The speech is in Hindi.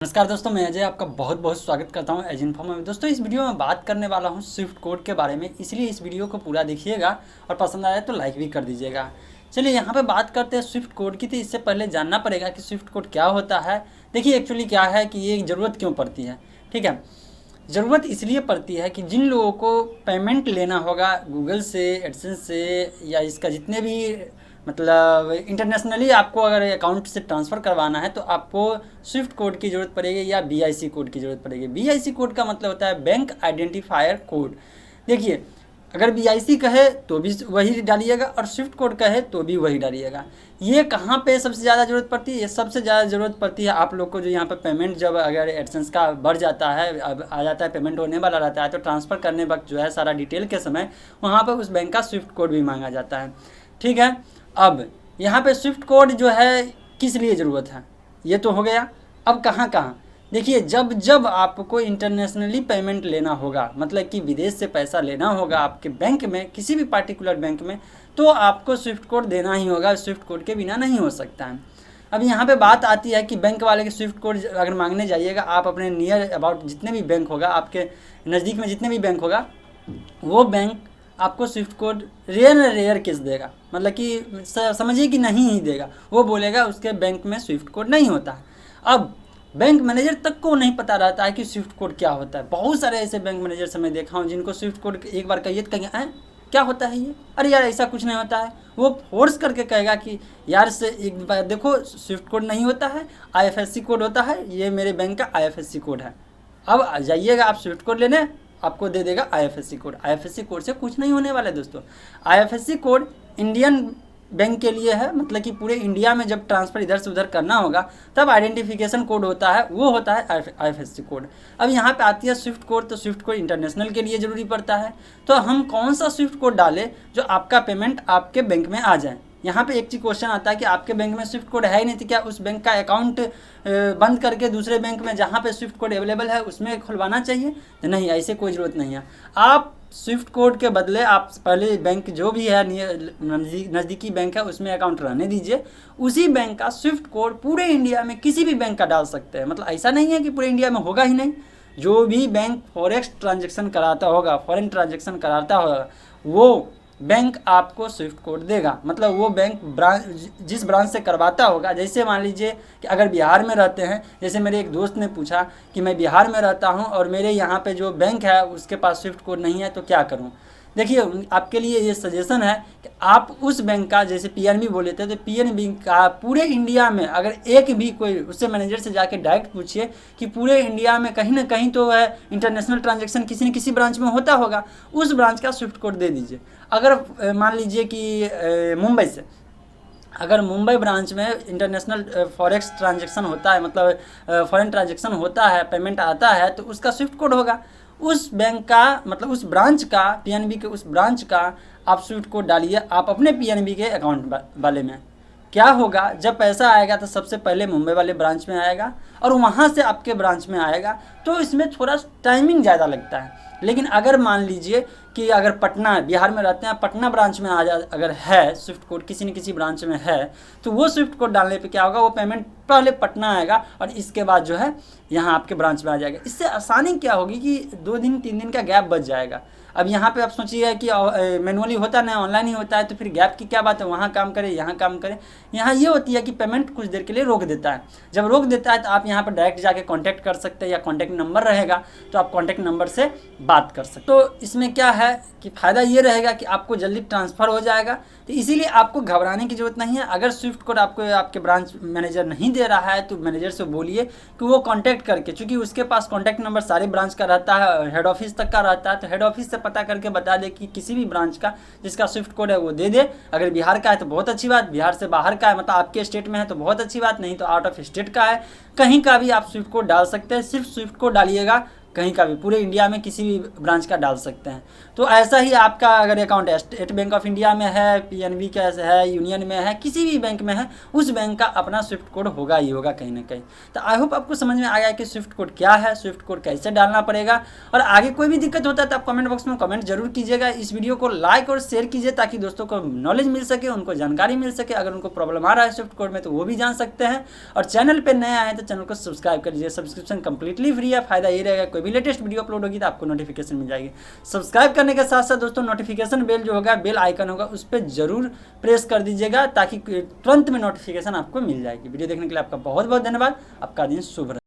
नमस्कार दोस्तों, मैं अजय आपका बहुत बहुत स्वागत करता हूं एज इन्फॉर्म में। दोस्तों, इस वीडियो में बात करने वाला हूं स्विफ्ट कोड के बारे में, इसलिए इस वीडियो को पूरा देखिएगा और पसंद आया तो लाइक भी कर दीजिएगा। चलिए यहाँ पे बात करते हैं स्विफ्ट कोड की। तो इससे पहले जानना पड़ेगा कि स्विफ्ट कोड क्या होता है। देखिए एक्चुअली क्या है कि ये ज़रूरत क्यों पड़ती है। ठीक है, ज़रूरत इसलिए पड़ती है कि जिन लोगों को पेमेंट लेना होगा गूगल से, एडसेंस से, या इसका जितने भी मतलब इंटरनेशनली आपको अगर अकाउंट से ट्रांसफ़र करवाना है तो आपको स्विफ्ट कोड की ज़रूरत पड़ेगी या बीआईसी कोड की ज़रूरत पड़ेगी। बीआईसी कोड का मतलब होता है बैंक आइडेंटिफायर कोड। देखिए, अगर बीआईसी कहे तो भी वही डालिएगा और स्विफ्ट कोड कहे तो भी वही डालिएगा। ये कहाँ पे सबसे ज़्यादा ज़रूरत पड़ती है? ये सबसे ज़्यादा ज़रूरत पड़ती है आप लोग को जो यहाँ पे पेमेंट जब अगर एडसेंस का बढ़ जाता है, अब आ जाता है, पेमेंट होने वाला रहता है, तो ट्रांसफ़र करने वक्त जो है सारा डिटेल के समय वहाँ पर उस बैंक का स्विफ्ट कोड भी मांगा जाता है। ठीक है, अब यहाँ पे स्विफ्ट कोड जो है किस लिए ज़रूरत है ये तो हो गया। अब कहाँ कहाँ देखिए, जब जब आपको इंटरनेशनली पेमेंट लेना होगा, मतलब कि विदेश से पैसा लेना होगा आपके बैंक में, किसी भी पार्टिकुलर बैंक में, तो आपको स्विफ्ट कोड देना ही होगा। स्विफ्ट कोड के बिना नहीं हो सकता है। अब यहाँ पे बात आती है कि बैंक वाले के स्विफ्ट कोड अगर मांगने जाइएगा, आप अपने नियर अबाउट जितने भी बैंक होगा, आपके नज़दीक में जितने भी बैंक होगा, वो बैंक आपको स्विफ्ट कोड रेयर केस देगा। मतलब कि समझिए कि नहीं ही देगा, वो बोलेगा उसके बैंक में स्विफ्ट कोड नहीं होता है। अब बैंक मैनेजर तक को नहीं पता रहता है कि स्विफ्ट कोड क्या होता है। बहुत सारे ऐसे बैंक मैनेजर से मैं देखा हूँ जिनको स्विफ्ट कोड एक बार कहिए तो कहेंगे क्या होता है ये, अरे यार ऐसा कुछ नहीं होता है। वो फोर्स करके कहेगा कि यार से एक बार देखो, स्विफ्ट कोड नहीं होता है, आईएफएससी कोड होता है, ये मेरे बैंक का आईएफएससी कोड है। अब जाइएगा आप स्विफ्ट कोड लेने, आपको दे देगा आईएफएससी कोड। आईएफएससी कोड से कुछ नहीं होने वाला है दोस्तों। आईएफएससी कोड इंडियन बैंक के लिए है, मतलब कि पूरे इंडिया में जब ट्रांसफ़र इधर से उधर करना होगा तब आइडेंटिफिकेशन कोड होता है, वो होता है आईएफएससी कोड। अब यहाँ पे आती है स्विफ्ट कोड, तो स्विफ्ट कोड इंटरनेशनल के लिए ज़रूरी पड़ता है। तो हम कौन सा स्विफ्ट कोड डालें जो आपका पेमेंट आपके बैंक में आ जाए। यहाँ पे एक चीज़ क्वेश्चन आता है कि आपके बैंक में स्विफ्ट कोड है ही नहीं, तो क्या उस बैंक का अकाउंट बंद करके दूसरे बैंक में जहाँ पे स्विफ्ट कोड अवेलेबल है उसमें खुलवाना चाहिए? तो नहीं, ऐसे कोई ज़रूरत नहीं है। आप स्विफ्ट कोड के बदले आप पहले बैंक जो भी है नज़दीकी बैंक है उसमें अकाउंट रहने दीजिए। उसी बैंक का स्विफ्ट कोड पूरे इंडिया में किसी भी बैंक का डाल सकते हैं। मतलब ऐसा नहीं है कि पूरे इंडिया में होगा ही नहीं। जो भी बैंक फॉरेक्स ट्रांजेक्शन कराता होगा, फॉरेन ट्रांजेक्शन कराता होगा, वो बैंक आपको स्विफ्ट कोड देगा। मतलब वो बैंक ब्रांच जिस ब्रांच से करवाता होगा, जैसे मान लीजिए कि अगर बिहार में रहते हैं, जैसे मेरे एक दोस्त ने पूछा कि मैं बिहार में रहता हूं और मेरे यहाँ पे जो बैंक है उसके पास स्विफ्ट कोड नहीं है तो क्या करूं। देखिए, आपके लिए ये सजेशन है कि आप उस बैंक का, जैसे पीएनबी बोले थे, तो पीएनबी का पूरे इंडिया में अगर एक भी कोई, उससे मैनेजर से जाके डायरेक्ट पूछिए कि पूरे इंडिया में कहीं ना कहीं तो है इंटरनेशनल ट्रांजेक्शन किसी न किसी ब्रांच में होता होगा, उस ब्रांच का स्विफ्ट कोड दे दीजिए। अगर मान लीजिए कि मुंबई से, अगर मुंबई ब्रांच में इंटरनेशनल फॉरेक्स ट्रांजेक्शन होता है, मतलब फॉरेन ट्रांजेक्शन होता है, पेमेंट आता है, तो उसका स्विफ्ट कोड होगा। उस बैंक का, मतलब उस ब्रांच का, पीएनबी के उस ब्रांच का आप स्विफ्ट कोड डालिए आप अपने पीएनबी के अकाउंट वाले में। क्या होगा, जब पैसा आएगा तो सबसे पहले मुंबई वाले ब्रांच में आएगा और वहाँ से आपके ब्रांच में आएगा, तो इसमें थोड़ा टाइमिंग ज़्यादा लगता है। लेकिन अगर मान लीजिए कि अगर पटना, बिहार में रहते हैं, पटना ब्रांच में आ जा, अगर है स्विफ्ट कोड किसी न किसी ब्रांच में है, तो वो स्विफ्ट कोड डालने पे क्या होगा, वो पेमेंट पहले पटना आएगा और इसके बाद जो है यहाँ आपके ब्रांच में आ जाएगा। इससे आसानी क्या होगी कि 2 दिन 3 दिन का गैप बच जाएगा। अब यहाँ पे आप सोचिए कि मैनुअली होता ना, ऑनलाइन ही होता है, तो फिर गैप की क्या बात है, वहाँ काम करें यहाँ काम करें। यहाँ ये होती है कि पेमेंट कुछ देर के लिए रोक देता है। जब रोक देता है तो आप यहाँ पर डायरेक्ट जाके कांटेक्ट कर सकते हैं, या कांटेक्ट नंबर रहेगा तो आप कांटेक्ट नंबर से बात कर सकते। तो इसमें क्या है कि फ़ायदा ये रहेगा कि आपको जल्दी ट्रांसफ़र हो जाएगा, तो इसीलिए आपको घबराने की ज़रूरत नहीं है। अगर स्विफ्ट कोड आपको आपके ब्रांच मैनेजर नहीं दे रहा है तो मैनेजर से बोलिए कि वो कांटेक्ट करके, चूँकि उसके पास कांटेक्ट नंबर सारे ब्रांच का रहता है, हेड ऑफिस तक का रहता है, तो हेड ऑफिस से पता करके बता दे कि किसी भी ब्रांच का जिसका स्विफ्ट कोड है वो दे दे। अगर बिहार का है तो बहुत अच्छी बात, बिहार से बाहर का है, मतलब आपके स्टेट में है तो बहुत अच्छी बात, नहीं तो आउट ऑफ स्टेट का है, कहीं का भी आप स्विफ्ट कोड डाल सकते हैं। सिर्फ स्विफ्ट कोड डालिएगा कहीं का भी, पूरे इंडिया में किसी भी ब्रांच का डाल सकते हैं। तो ऐसा ही आपका अगर account state bank of India में है, पीएनबी का है, यूनियन में है, किसी भी बैंक में है, उस बैंक का अपना स्विफ्ट कोड होगा ही होगा कहीं ना कहीं। तो आई होप आपको समझ में आ गया कि स्विफ्ट कोड क्या है, स्विफ्ट कोड कैसे डालना पड़ेगा। और आगे कोई भी दिक्कत होता है तो आप कमेंट बॉक्स में कमेंट जरूर कीजिएगा। इस वीडियो को लाइक और शेयर कीजिए ताकि दोस्तों को नॉलेज मिल सके, उनको जानकारी मिल सके। अगर उनको प्रॉब्लम आ रहा है स्विफ्ट कोड में तो वो भी जान सकते हैं। और चैनल पर नए आए तो चैनल को सब्सक्राइब कर लीजिए, सब्सक्रिप्शन कंप्लीटली फ्री है। फायदा ये रहेगा कोई भी लेटेस्ट वीडियो अपलोड होगी तो आपको नोटिफिकेशन मिल जाएगी। सब्सक्राइब करने के साथ साथ दोस्तों नोटिफिकेशन बेल जो होगा, बेल आइकन होगा, उस पर जरूर प्रेस कर दीजिएगा ताकि तुरंत में नोटिफिकेशन आपको मिल जाएगी। वीडियो देखने के लिए आपका बहुत बहुत धन्यवाद। आपका दिन शुभ रहे।